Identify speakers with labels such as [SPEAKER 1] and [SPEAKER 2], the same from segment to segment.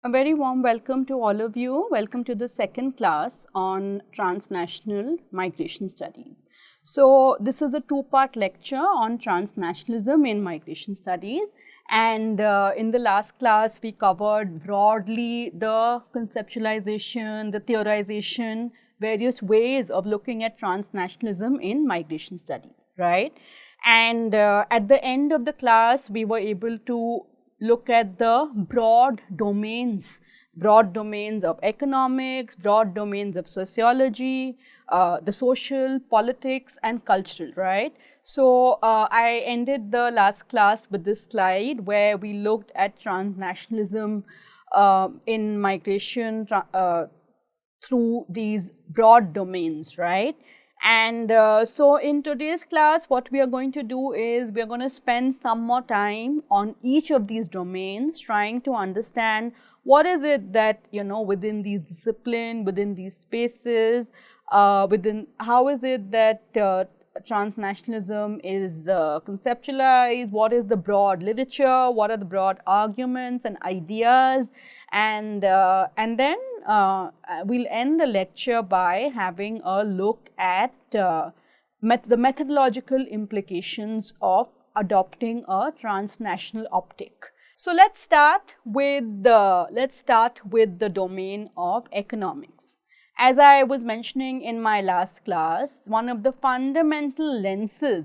[SPEAKER 1] A very warm welcome to all of you. Welcome to the second class on transnational migration studies. So, this is a two-part lecture on transnationalism in migration studies, and in the last class we covered broadly the conceptualization, the theorization, various ways of looking at transnationalism in migration studies, right? And at the end of the class we were able to look at the broad domains of economics, broad domains of sociology, the social, politics and cultural, right? So, I ended the last class with this slide where we looked at transnationalism in migration through these broad domains, right? And so, in today's class, what we are going to do is we are going to spend some more time on each of these domains, trying to understand what is it that, within these disciplines, within these spaces, how is it that transnationalism is conceptualized, what is the broad literature, what are the broad arguments and ideas, and then we'll end the lecture by having a look at the methodological implications of adopting a transnational optic. So, let's start with the domain of economics. As I was mentioning in my last class, one of the fundamental lenses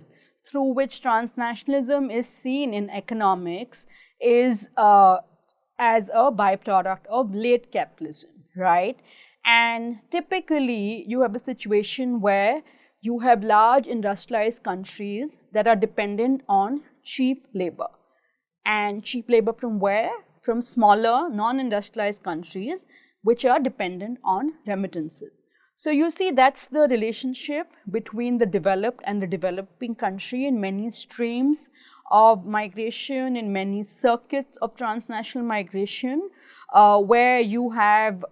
[SPEAKER 1] through which transnationalism is seen in economics is as a byproduct of late capitalism, right? And typically you have a situation where you have large industrialized countries that are dependent on cheap labor. And cheap labor from where? From smaller non-industrialized countries which are dependent on remittances. So, you see that's the relationship between the developed and the developing country in many streams of migration, in many circuits of transnational migration, where you have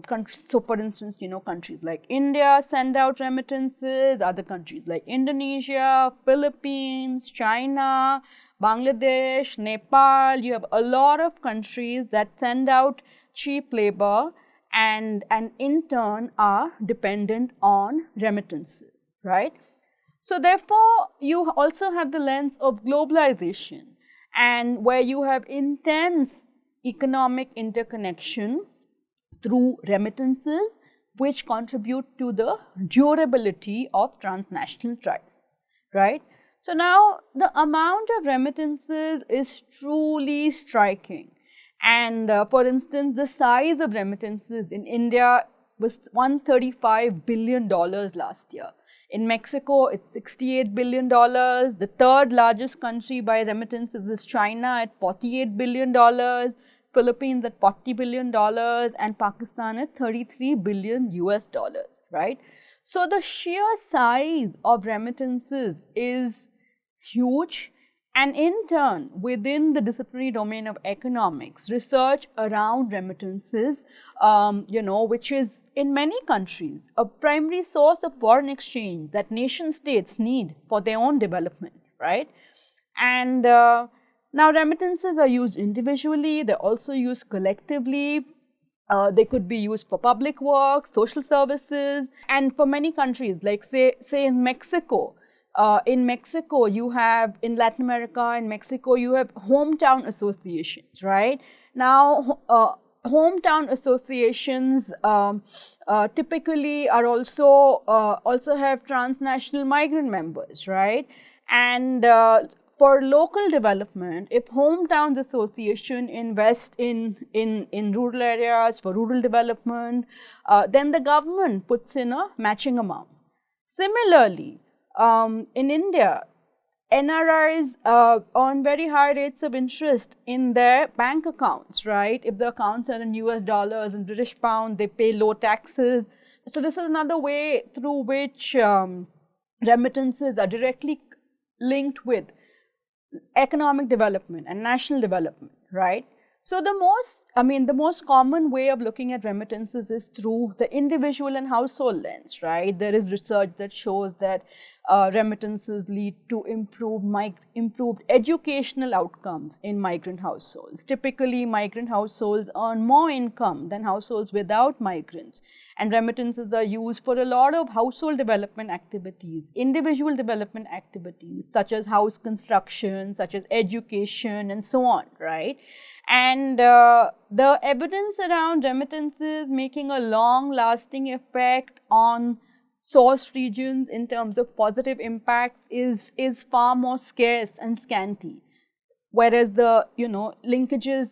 [SPEAKER 1] countries. So, for instance, countries like India send out remittances, other countries like Indonesia, Philippines, China, Bangladesh, Nepal. You have a lot of countries that send out cheap labor and in turn are dependent on remittances, right? So, therefore, you also have the lens of globalization, and where you have intense economic interconnection through remittances which contribute to the durability of transnational trade, right? So, now the amount of remittances is truly striking. And for instance, the size of remittances in India was $135 billion last year. In Mexico, it's $68 billion. The third largest country by remittances is China at $48 billion, Philippines at $40 billion, and Pakistan at $33 billion US dollars, right? So, the sheer size of remittances is huge. And in turn, within the disciplinary domain of economics, research around remittances, which is in many countries a primary source of foreign exchange that nation states need for their own development, right? And now remittances are used individually, they're also used collectively. They could be used for public work, social services, and for many countries, like say in Mexico. You have, in Latin America, in Mexico, you have hometown associations, right? Now, hometown associations typically are also have transnational migrant members, right? And for local development, if hometown association invest in rural areas for rural development, then the government puts in a matching amount. Similarly, in India, NRIs earn very high rates of interest in their bank accounts, right? If the accounts are in US dollars and British pound, they pay low taxes. So, this is another way through which remittances are directly linked with economic development and national development, right? So the most common way of looking at remittances is through the individual and household lens, right? There is research that shows that remittances lead to improved educational outcomes in migrant households. Typically, migrant households earn more income than households without migrants, and remittances are used for a lot of household development activities, individual development activities, such as house construction, such as education, and so on, right? And the evidence around remittances making a long-lasting effect on source regions in terms of positive impact is far more scarce and scanty, whereas the linkages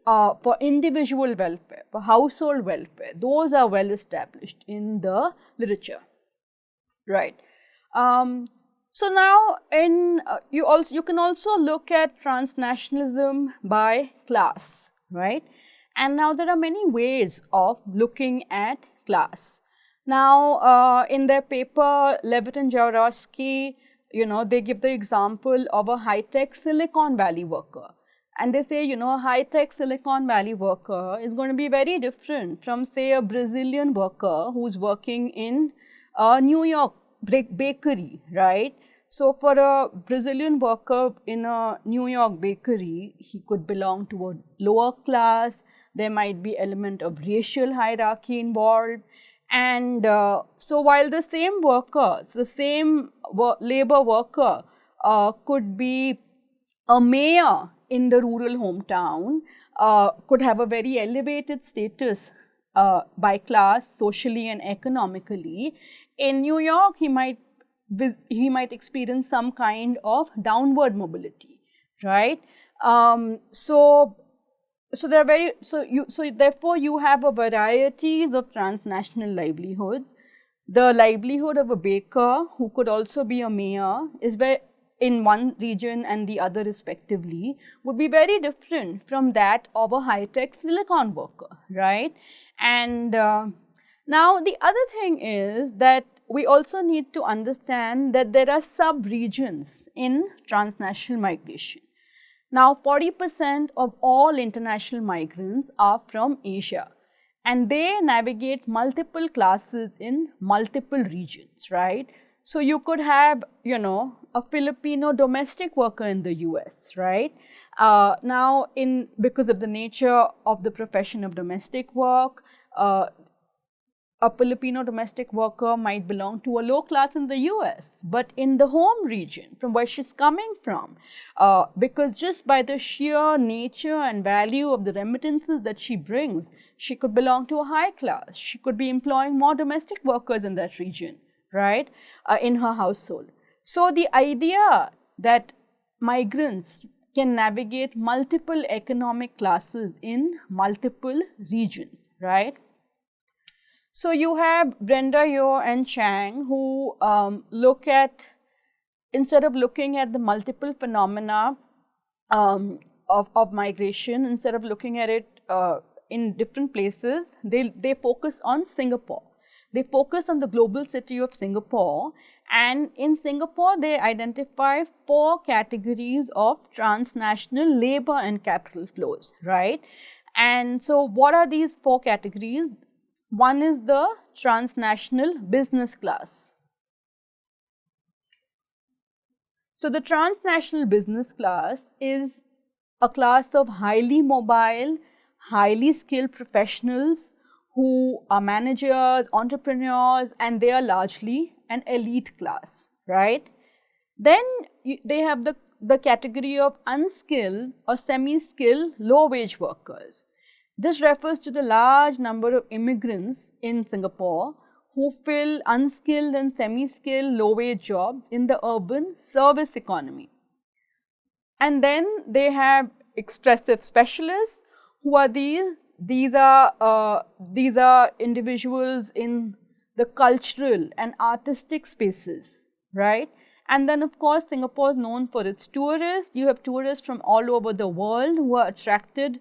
[SPEAKER 1] for individual welfare, for household welfare, those are well established in the literature, right? So now, you can also look at transnationalism by class, right? And now there are many ways of looking at class. Now, in their paper, Levitt and Jaworski, they give the example of a high-tech Silicon Valley worker. And they say, a high-tech Silicon Valley worker is going to be very different from, say, a Brazilian worker who's working in a New York bakery, right? So for a Brazilian worker in a New York bakery, he could belong to a lower class. There might be element of racial hierarchy involved. And so while the same workers, the same labor worker could be a mayor in the rural hometown, could have a very elevated status by class, socially and economically. In New York, he might experience some kind of downward mobility, right? Therefore you have a variety of transnational livelihoods. The livelihood of a baker, who could also be a mayor, is in one region and the other respectively, would be very different from that of a high-tech silicon worker, right? And now the other thing is that we also need to understand that there are sub-regions in transnational migration. Now, 40% of all international migrants are from Asia, and they navigate multiple classes in multiple regions, right? So you could have, a Filipino domestic worker in the US, right? Now, because of the nature of the profession of domestic work, a Filipino domestic worker might belong to a low class in the US, but in the home region from where she's coming from, because just by the sheer nature and value of the remittances that she brings, she could belong to a high class. She could be employing more domestic workers in that region, right, in her household. So the idea that migrants can navigate multiple economic classes in multiple regions, right? So you have Brenda Yeo and Chang, who look at, instead of looking at the multiple phenomena of migration, instead of looking at it in different places, they focus on Singapore. They focus on the global city of Singapore, and in Singapore they identify 4 categories of transnational labor and capital flows, right? And so what are these 4 categories? One is the transnational business class. So the transnational business class is a class of highly mobile, highly skilled professionals who are managers, entrepreneurs, and they are largely an elite class, right? Then they have the category of unskilled or semi-skilled low-wage workers. This refers to the large number of immigrants in Singapore who fill unskilled and semi-skilled low-wage jobs in the urban service economy. And then they have expressive specialists. Who are these? These are individuals in the cultural and artistic spaces, right? And then of course Singapore is known for its tourists. You have tourists from all over the world who are attracted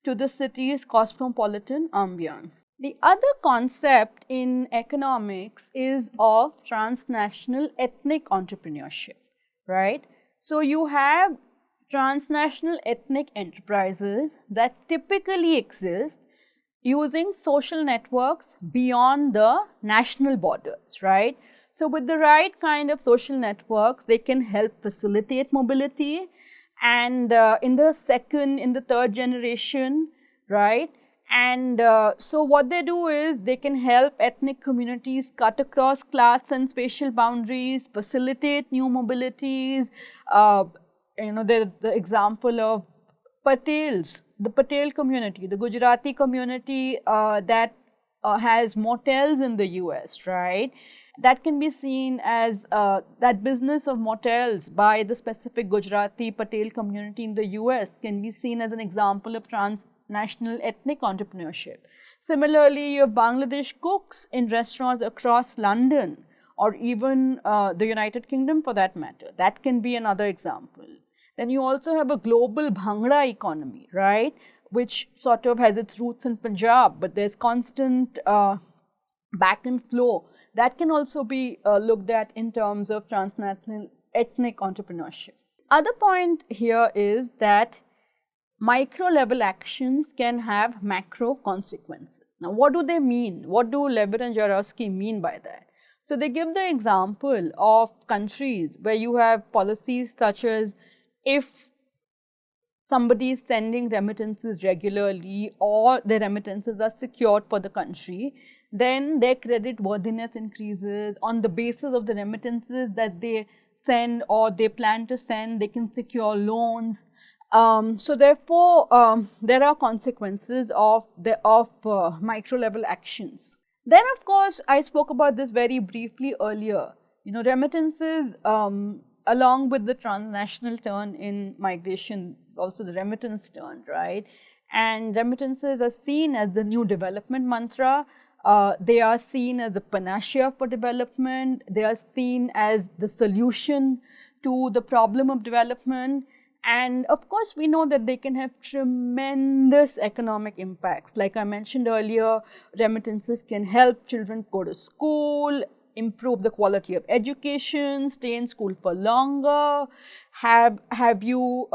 [SPEAKER 1] to the city's cosmopolitan ambience. The other concept in economics is of transnational ethnic entrepreneurship, right? So you have transnational ethnic enterprises that typically exist using social networks beyond the national borders, right? So with the right kind of social networks, they can help facilitate mobility, and in the third generation, right? And so what they do is they can help ethnic communities cut across class and spatial boundaries, facilitate new mobilities. The example of Patels, the Patel community, the Gujarati community that has motels in the US, right? That can be seen as that business of motels by the specific Gujarati Patel community in the US can be seen as an example of transnational ethnic entrepreneurship. Similarly, you have Bangladesh cooks in restaurants across London or even the United Kingdom for that matter. That can be another example. Then you also have a global Bhangra economy, right, which sort of has its roots in Punjab, but there's constant back and flow. That can also be looked at in terms of transnational ethnic entrepreneurship. Other point here is that micro level actions can have macro consequences. Now, what do they mean? What do Levitt and Jaworski mean by that? So, they give the example of countries where you have policies such as if somebody is sending remittances regularly or their remittances are secured for the country, then their credit worthiness increases. On the basis of the remittances that they send or they plan to send, they can secure loans. So therefore, there are consequences of micro level actions. Then, of course, I spoke about this very briefly earlier. Remittances, along with the transnational turn in migration, is also the remittance turn, right? And remittances are seen as the new development mantra. They are seen as the panacea for development. They are seen as the solution to the problem of development. And of course, we know that they can have tremendous economic impacts. Like I mentioned earlier, remittances can help children go to school, improve the quality of education, stay in school for longer, have you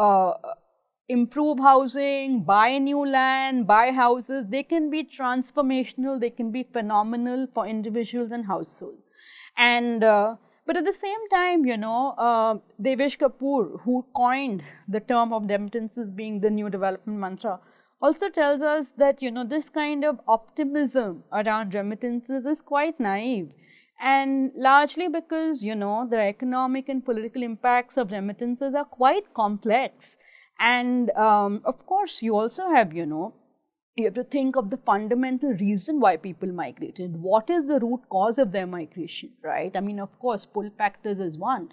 [SPEAKER 1] improve housing, buy new land, buy houses. They can be transformational, they can be phenomenal for individuals and households. And but at the same time, Devesh Kapoor, who coined the term of remittances being the new development mantra, also tells us that, this kind of optimism around remittances is quite naive. And largely because, the economic and political impacts of remittances are quite complex. And of course, you also have, you have to think of the fundamental reason why people migrated. What is the root cause of their migration, right? I mean, of course, pull factors is one,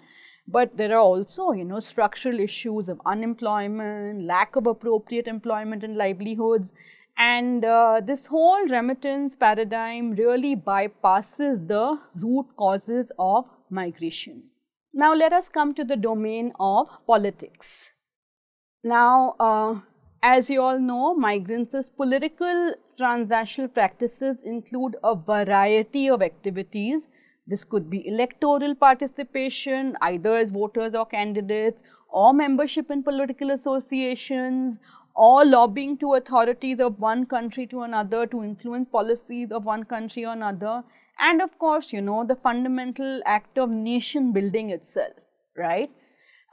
[SPEAKER 1] but there are also, structural issues of unemployment, lack of appropriate employment and livelihoods. And this whole remittance paradigm really bypasses the root causes of migration. Now, let us come to the domain of politics. Now, as you all know, migrants' political transnational practices include a variety of activities. This could be electoral participation, either as voters or candidates, or membership in political associations, or lobbying to authorities of one country to another to influence policies of one country or another, and of course, the fundamental act of nation building itself, right?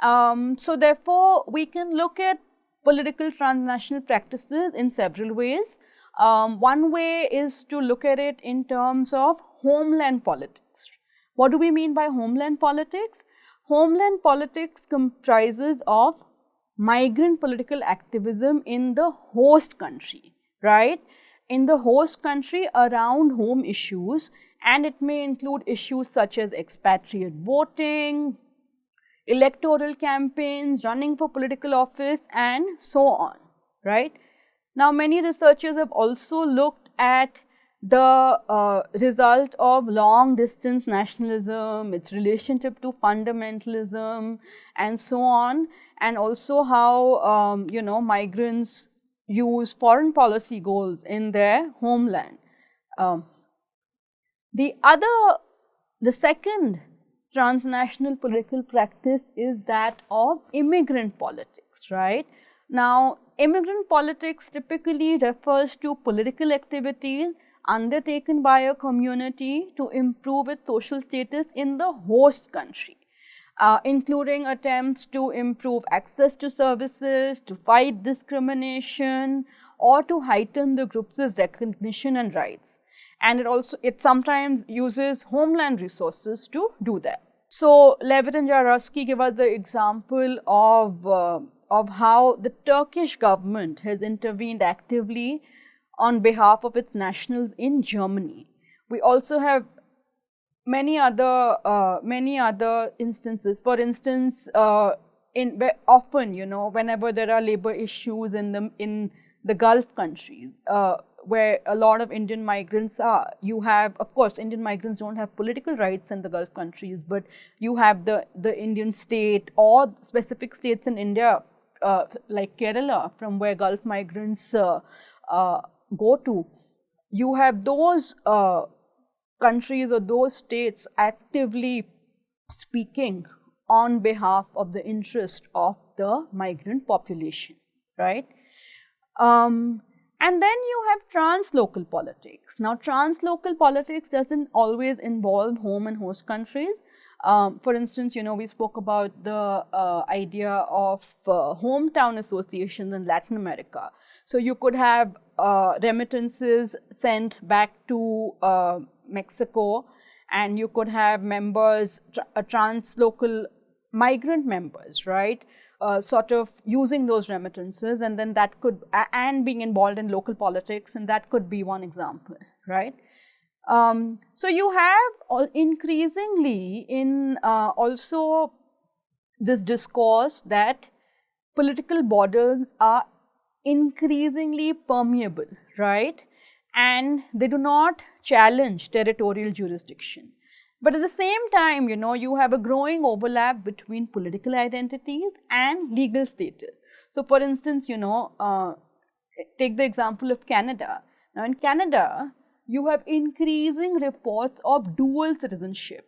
[SPEAKER 1] So therefore, we can look at political transnational practices in several ways. One way is to look at it in terms of homeland politics. What do we mean by homeland politics? Homeland politics comprises of migrant political activism in the host country, right? In the host country around home issues, and it may include issues such as expatriate voting, electoral campaigns, running for political office, and so on, right? Now, many researchers have also looked at the result of long distance nationalism, its relationship to fundamentalism, and so on, and also how, migrants use foreign policy goals in their homeland. The second transnational political practice is that of immigrant politics. politics, right? Now, immigrant politics typically refers to political activities undertaken by a community to improve its social status in the host country, including attempts to improve access to services, to fight discrimination, or to heighten the group's recognition and rights. And it sometimes uses homeland resources to do that. So Levitt and Jaworski give us the example of how the Turkish government has intervened actively on behalf of its nationals in Germany. We also have many other instances. For instance, often, whenever there are labor issues in the Gulf countries, where a lot of Indian migrants are, you have, of course, Indian migrants don't have political rights in the Gulf countries, but you have the Indian state or specific states in India, like Kerala, from where Gulf migrants go to. You have those countries or those states actively speaking on behalf of the interest of the migrant population, right? And then you have translocal politics. Now, translocal politics doesn't always involve home and host countries. For instance, we spoke about the idea of hometown associations in Latin America. So you could have remittances sent back to Mexico, and you could have members, translocal migrant members, right? Sort of using those remittances, and then that could, and being involved in local politics, and that could be one example, right? So you have increasingly in also this discourse that political borders are increasingly permeable, right? And they do not challenge territorial jurisdiction. But at the same time, you have a growing overlap between political identities and legal status. So, for instance, take the example of Canada. Now, in Canada, you have increasing reports of dual citizenship,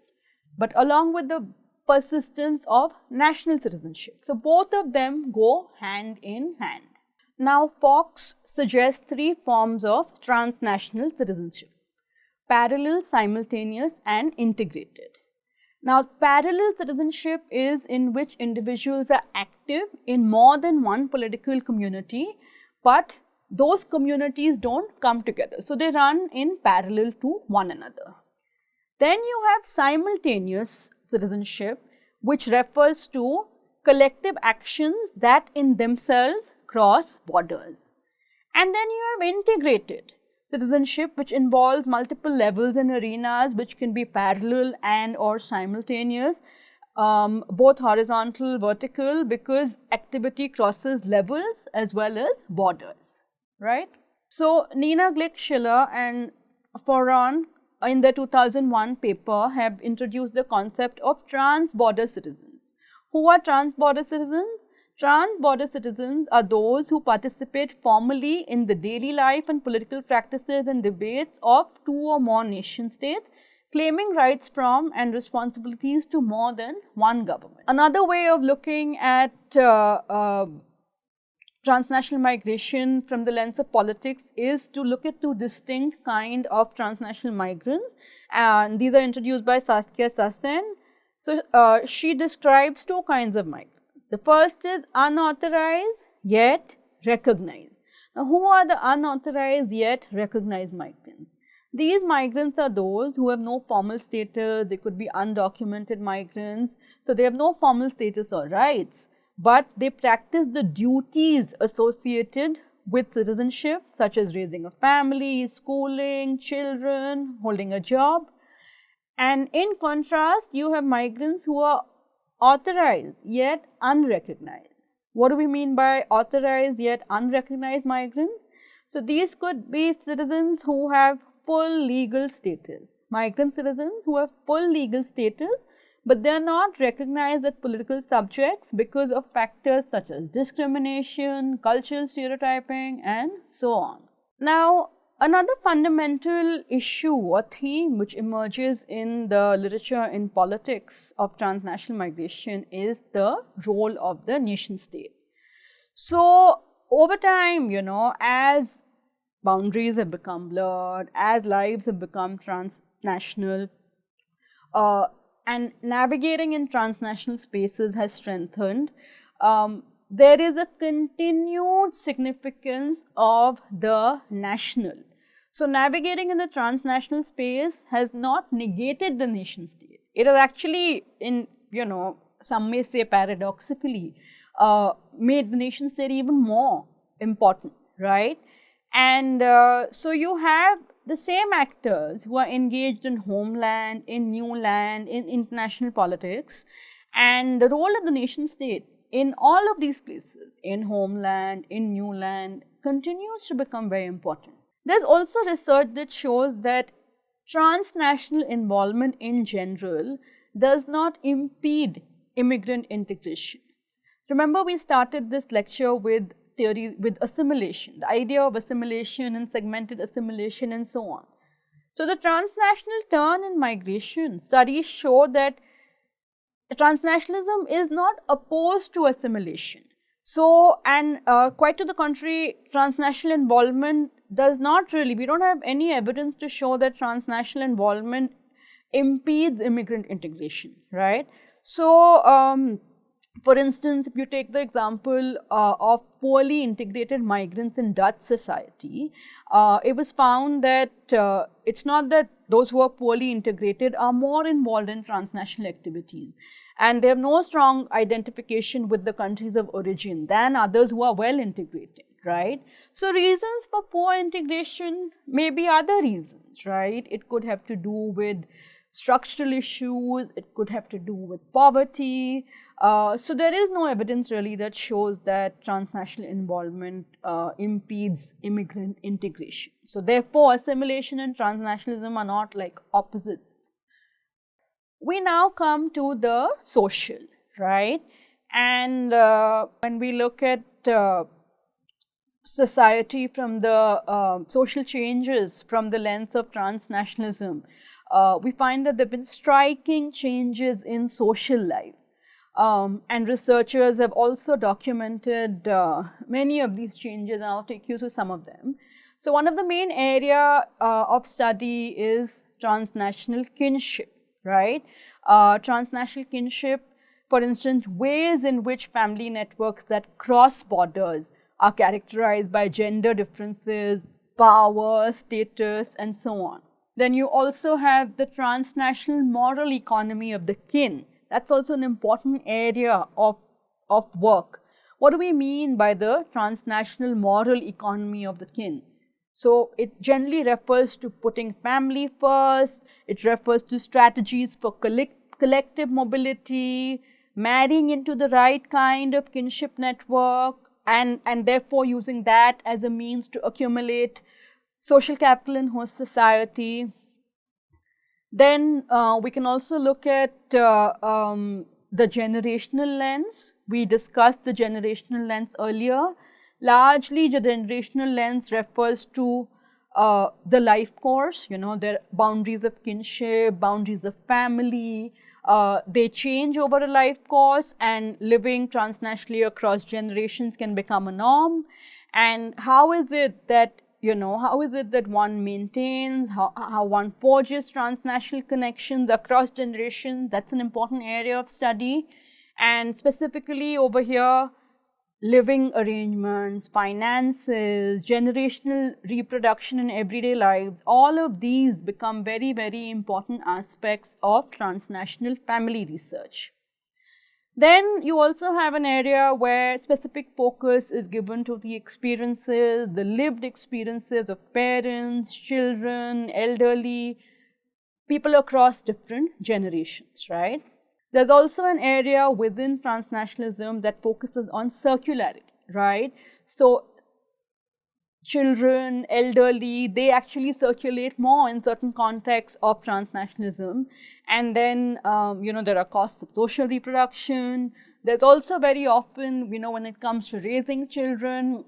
[SPEAKER 1] but along with the persistence of national citizenship. So, both of them go hand in hand. Now, Fox suggests three forms of transnational citizenship: parallel, simultaneous, and integrated. Now, parallel citizenship is in which individuals are active in more than one political community, but those communities don't come together. So, they run in parallel to one another. Then you have simultaneous citizenship, which refers to collective actions that in themselves cross borders. And then you have integrated citizenship, which involves multiple levels and arenas, which can be parallel and or simultaneous, both horizontal, vertical, because activity crosses levels as well as borders, right? So, Nina Glick-Schiller and Foran in the 2001 paper have introduced the concept of trans-border citizens. Who are trans-border citizens? Trans-border citizens are those who participate formally in the daily life and political practices and debates of two or more nation states, claiming rights from and responsibilities to more than one government. Another way of looking at transnational migration from the lens of politics is to look at two distinct kinds of transnational migrants, and these are introduced by Saskia Sassen. So, she describes two kinds of migrants. The first is unauthorized yet recognized. Now, who are the unauthorized yet recognized migrants? These migrants are those who have no formal status. They could be undocumented migrants. So, they have no formal status or rights, but they practice the duties associated with citizenship, such as raising a family, schooling children, holding a job. And in contrast, you have migrants who are authorized yet unrecognized. What do we mean by authorized yet unrecognized migrants? So, these could be citizens who have full legal status, migrant citizens who have full legal status, but they are not recognized as political subjects because of factors such as discrimination, cultural stereotyping, and so on. Now, another fundamental issue or theme which emerges in the literature in politics of transnational migration is the role of the nation state. So over time, you know, as boundaries have become blurred, as lives have become transnational, and navigating in transnational spaces has strengthened, there is a continued significance of the national. So navigating in the transnational space has not negated the nation state. It has actually, in, you know, some may say paradoxically, made the nation state even more important, right? And so you have the same actors who are engaged in homeland, in new land, in international politics, and the role of the nation state in all of these places, in homeland, in new land, continues to become very important. There's also research that shows that transnational involvement in general does not impede immigrant integration. Remember, we started this lecture with theory, with assimilation, the idea of assimilation and segmented assimilation and so on. So the transnational turn in migration, studies show that transnationalism is not opposed to assimilation. So, and quite to the contrary, transnational involvement does not really, we don't have any evidence to show that transnational involvement impedes immigrant integration, right? So, for instance, if you take the example of poorly integrated migrants in Dutch society, it was found that it's not that those who are poorly integrated are more involved in transnational activities, and they have no strong identification with the countries of origin than others who are well integrated, right? So reasons for poor integration may be other reasons, right? It could have to do with structural issues, it could have to do with poverty. So there is no evidence really that shows that transnational involvement impedes immigrant integration. So therefore, assimilation and transnationalism are not like opposites. We now come to the social, right? And when we look at society from the social changes from the lens of transnationalism, we find that there have been striking changes in social life. And researchers have also documented many of these changes, and I'll take you through some of them. So one of the main area of study is transnational kinship, right? Transnational kinship, for instance, ways in which family networks that cross borders are characterized by gender differences, power, status, and so on. Then you also have the transnational moral economy of the kin. That's also an important area of work. What do we mean by the transnational moral economy of the kin? So it generally refers to putting family first, it refers to strategies for collective mobility, marrying into the right kind of kinship network, and therefore using that as a means to accumulate social capital in host society. Then we can also look at the generational lens. We discussed the generational lens earlier. Largely, the generational lens refers to the life course, you know, their boundaries of kinship, boundaries of family. They change over a life course, and living transnationally across generations can become a norm. And how is it that, you know, how is it that one maintains, how one forges transnational connections across generations? That's an important area of study. And specifically over here, living arrangements, finances, generational reproduction in everyday lives, all of these become very, very important aspects of transnational family research. Then you also have an area where specific focus is given to the experiences, the lived experiences of parents, children, elderly, people across different generations, right? There's also an area within transnationalism that focuses on circularity, right? So children, elderly, they actually circulate more in certain contexts of transnationalism. And then, you know, there are costs of social reproduction. There's also very often, you know, when it comes to raising children,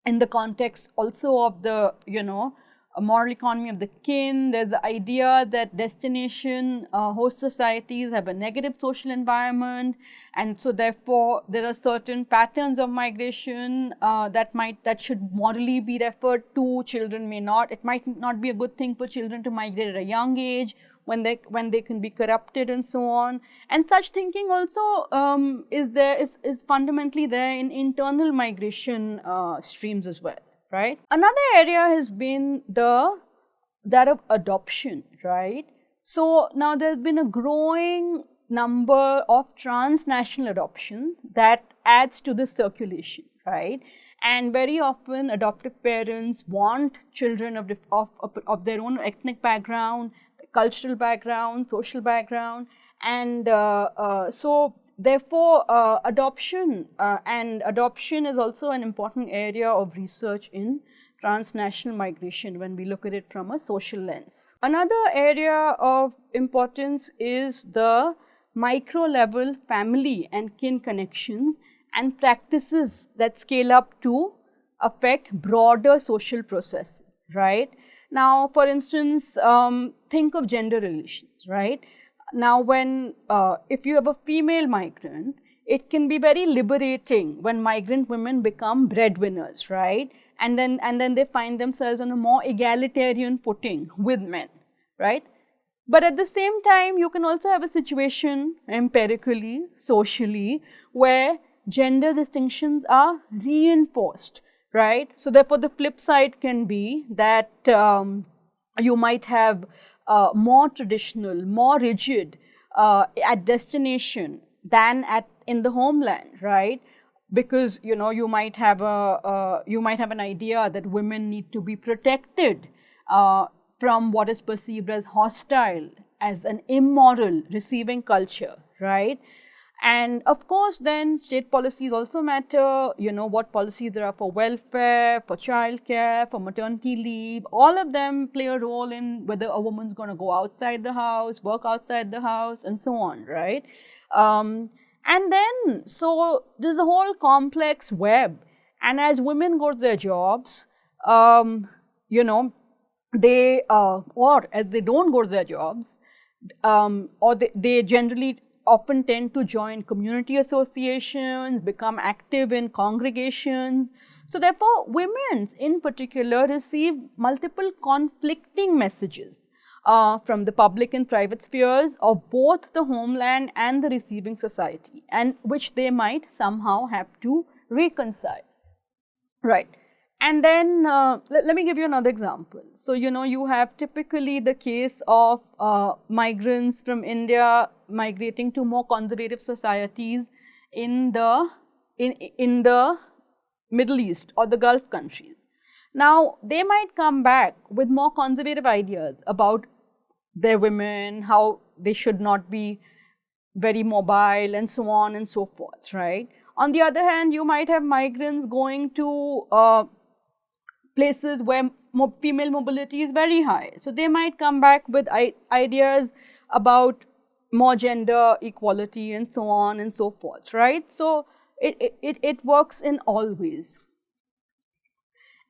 [SPEAKER 1] in the context also of the, you know, a moral economy of the kin. There's the idea that destination host societies have a negative social environment, and so therefore there are certain patterns of migration that should morally be referred to. Children may not. It might not be a good thing for children to migrate at a young age, when they can be corrupted and so on. And such thinking also is fundamentally there in internal migration streams as well, right? Another area has been that of adoption, right? So now there's been a growing number of transnational adoption that adds to the circulation, right? And very often adoptive parents want children of their own ethnic background, cultural background, social background, and so therefore adoption is also an important area of research in transnational migration when we look at it from a social lens. Another area of importance is the micro level family and kin connections and practices that scale up to affect broader social processes, right? Now, for instance, think of gender relations, right? Now, if you have a female migrant, it can be very liberating when migrant women become breadwinners, right? And then they find themselves on a more egalitarian footing with men, right? But at the same time, you can also have a situation empirically, socially, where gender distinctions are reinforced, right? So therefore, the flip side can be that you might have more traditional, more rigid at destination than in the homeland, right? Because you might have an idea that women need to be protected from what is perceived as hostile, as an immoral receiving culture, right? And of course, then state policies also matter, what policies there are for welfare, for childcare, for maternity leave. All of them play a role in whether a woman's going to go outside the house, work outside the house, and so on, right? And then, so there's a whole complex web. And as women go to their jobs, they, or as they don't go to their jobs, or they generally often tend to join community associations, become active in congregations. So therefore, women in particular receive multiple conflicting messages from the public and private spheres of both the homeland and the receiving society, and which they might somehow have to reconcile, right? And then let me give you another example. So you have typically the case of migrants from India migrating to more conservative societies in the Middle East or the Gulf countries. Now they might come back with more conservative ideas about their women, how they should not be very mobile, and so on and so forth, right? On the other hand, you might have migrants going to places where female mobility is very high. So they might come back with ideas about more gender equality and so on and so forth, right? So it works in all ways.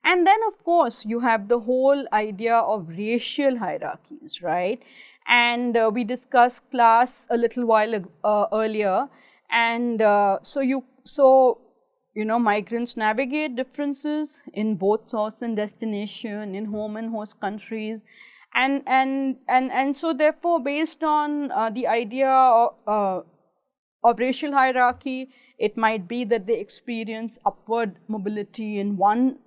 [SPEAKER 1] And then of course you have the whole idea of racial hierarchies, right? And we discussed class a little while earlier, and migrants navigate differences in both source and destination, in home and host countries, and so therefore, based on the idea of racial hierarchy, it might be that they experience upward mobility in one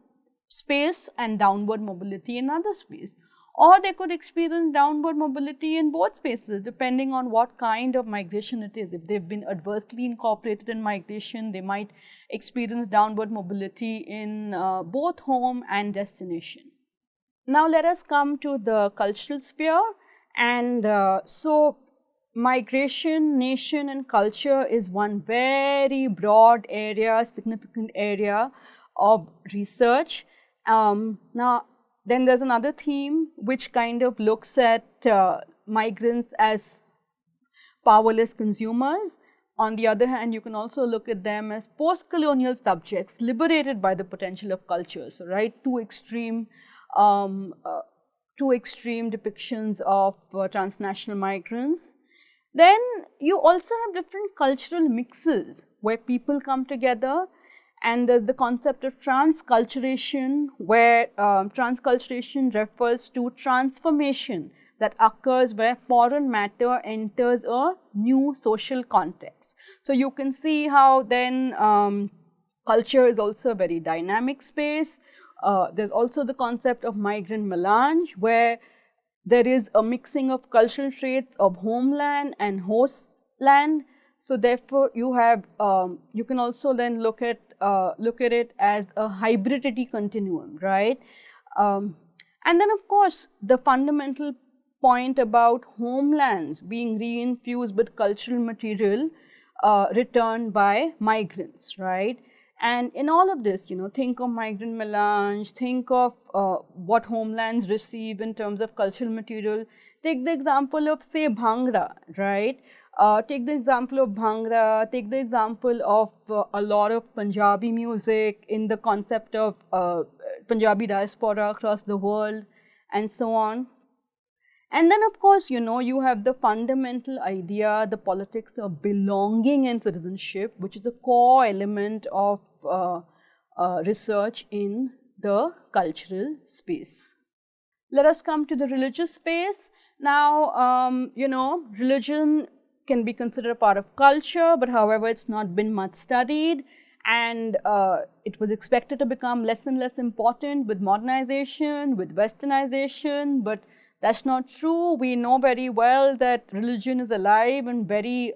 [SPEAKER 1] space and downward mobility in another space. Or they could experience downward mobility in both spaces, depending on what kind of migration it is. If they've been adversely incorporated in migration, they might experience downward mobility in both home and destination. Now let us come to the cultural sphere. And so migration, nation and culture is one very broad area, significant area of research. Now then there's another theme which kind of looks at migrants as powerless consumers. On the other hand, you can also look at them as post-colonial subjects liberated by the potential of culture. So, right, two extreme two extreme depictions of transnational migrants. Then you also have different cultural mixes where people come together, and there's the concept of transculturation, where transculturation refers to transformation that occurs where foreign matter enters a new social context. So you can see how then culture is also a very dynamic space. There's also the concept of migrant melange, where there is a mixing of cultural traits of homeland and host land. So therefore, you have you can also then look at it as a hybridity continuum, right? And then of course, the fundamental point about homelands being reinfused with cultural material returned by migrants, right? And in all of this, think of migrant melange, think of what homelands receive in terms of cultural material. Take the example of, say, Bhangra, right? Take the example of Bhangra, take the example of a lot of Punjabi music in the concept of Punjabi diaspora across the world, and so on. And then, of course, you have the fundamental idea, the politics of belonging and citizenship, which is a core element of research in the cultural space. Let us come to the religious space. Now, religion can be considered a part of culture, but however, it's not been much studied, and it was expected to become less and less important with modernization, with westernization, but that's not true. We know very well that religion is alive and very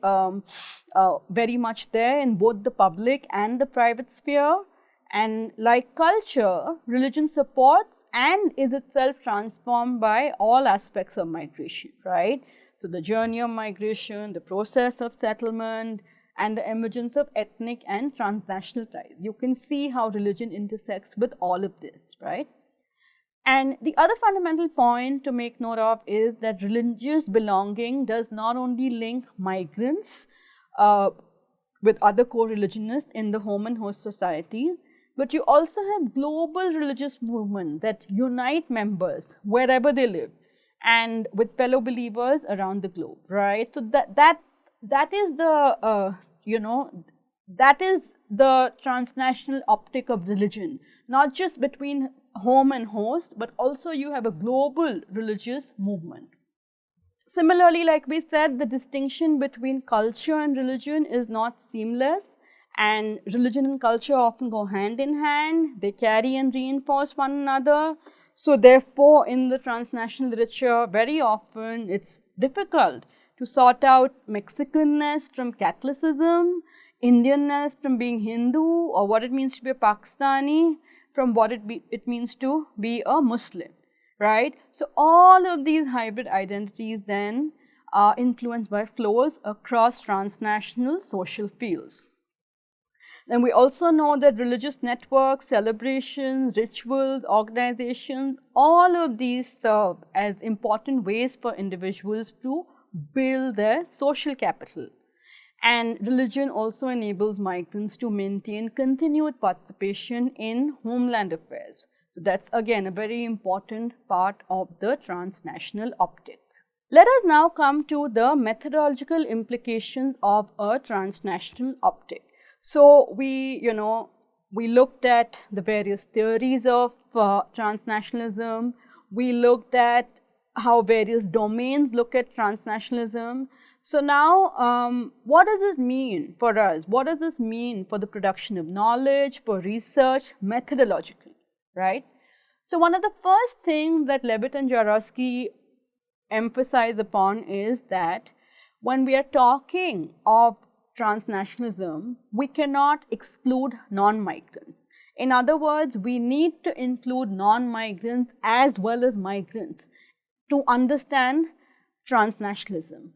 [SPEAKER 1] much there in both the public and the private sphere. And like culture, religion supports and is itself transformed by all aspects of migration, right? So the journey of migration, the process of settlement, and the emergence of ethnic and transnational ties. You can see how religion intersects with all of this, right? And the other fundamental point to make note of is that religious belonging does not only link migrants with other co-religionists in the home and host societies, but you also have global religious movements that unite members wherever they live and with fellow believers around the globe, right? So that is the that is the transnational optic of religion, not just between home and host, but also you have a global religious movement. Similarly, like we said, the distinction between culture and religion is not seamless, and religion and culture often go hand in hand. They carry and reinforce one another. So therefore, in the transnational literature, very often it's difficult to sort out Mexicanness from Catholicism, Indianness from being Hindu, or what it means to be a Pakistani from what it means to be a Muslim, right? So all of these hybrid identities then are influenced by flows across transnational social fields. Then we also know that religious networks, celebrations, rituals, organizations, all of these serve as important ways for individuals to build their social capital. And religion also enables migrants to maintain continued participation in homeland affairs. So that's again a very important part of the transnational optic. Let us now come to the methodological implications of a transnational optic. So we looked at the various theories of transnationalism. We looked at how various domains look at transnationalism. So now, what does this mean for us? What does this mean for the production of knowledge, for research, methodologically, right? So one of the first things that Levitt and Jaworski emphasize upon is that when we are talking of transnationalism, we cannot exclude non-migrants. In other words, we need to include non-migrants as well as migrants to understand transnationalism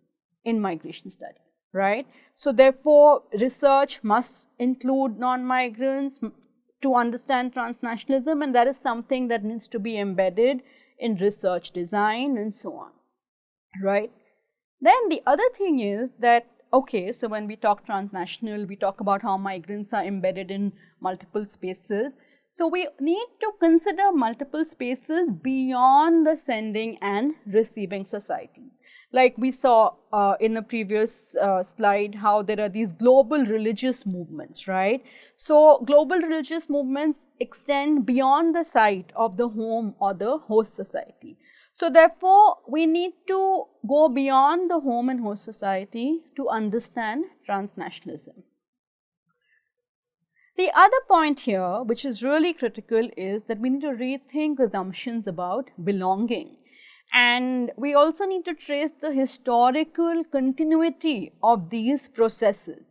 [SPEAKER 1] in migration study, right? So therefore, research must include non-migrants to understand transnationalism, and that is something that needs to be embedded in research design and so on, right? Then the other thing is that, okay, so when we talk transnational, we talk about how migrants are embedded in multiple spaces. So we need to consider multiple spaces beyond the sending and receiving society. Like we saw in the previous slide, how there are these global religious movements, right? So global religious movements extend beyond the site of the home or the host society. So therefore, we need to go beyond the home and host society to understand transnationalism. The other point here, which is really critical, is that we need to rethink assumptions about belonging. And we also need to trace the historical continuity of these processes.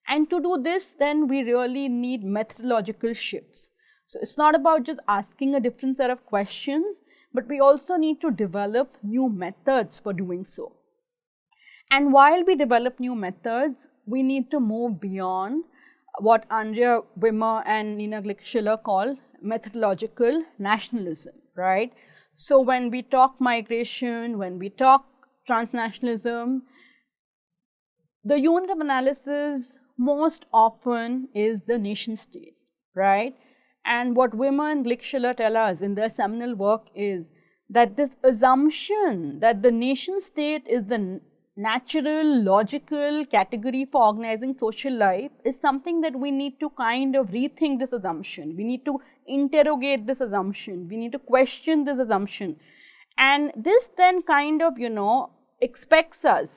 [SPEAKER 1] And to do this, then we really need methodological shifts. So it's not about just asking a different set of questions, but we also need to develop new methods for doing so. And while we develop new methods, we need to move beyond what Andrea Wimmer and Nina Glickschiller call methodological nationalism, right? So when we talk migration, when we talk transnationalism, the unit of analysis most often is the nation state, right? And what Wimmer and Glickschiller tell us in their seminal work is that this assumption that the nation state is the natural, logical category for organizing social life is something that we need to kind of rethink this assumption. We need to interrogate this assumption. We need to question this assumption. And this then kind of, expects us,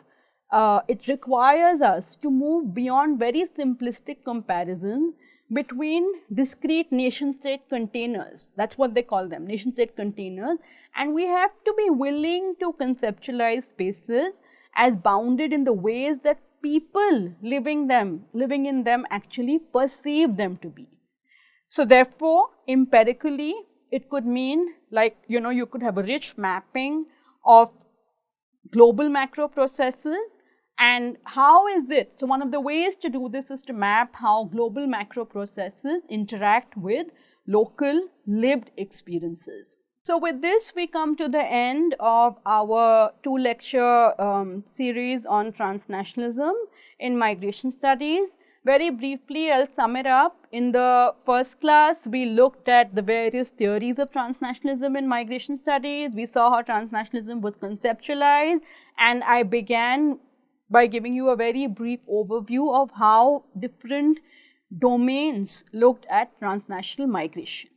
[SPEAKER 1] it requires us to move beyond very simplistic comparison between discrete nation-state containers. That's what they call them, nation-state containers. And we have to be willing to conceptualize spaces as bounded in the ways that people living in them actually perceive them to be. So therefore, empirically, it could mean like, you could have a rich mapping of global macro processes. And how is it? So one of the ways to do this is to map how global macro processes interact with local lived experiences. So with this, we come to the end of our 2-lecture series on transnationalism in migration studies. Very briefly, I'll sum it up. In the first class, we looked at the various theories of transnationalism in migration studies. We saw how transnationalism was conceptualized, and I began by giving you a very brief overview of how different domains looked at transnational migration.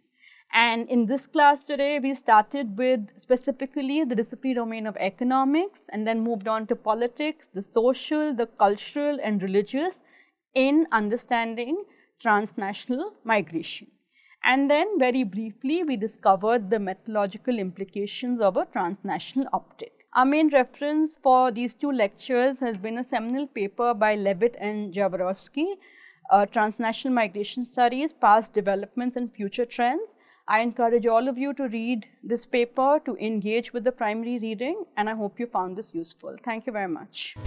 [SPEAKER 1] And in this class today, we started with specifically the disciplinary domain of economics and then moved on to politics, the social, the cultural and religious in understanding transnational migration. And then very briefly, we discovered the methodological implications of a transnational optic. Our main reference for these 2 lectures has been a seminal paper by Levitt and Jaworski, Transnational Migration Studies, Past Developments and Future Trends. I encourage all of you to read this paper, to engage with the primary reading, and I hope you found this useful. Thank you very much.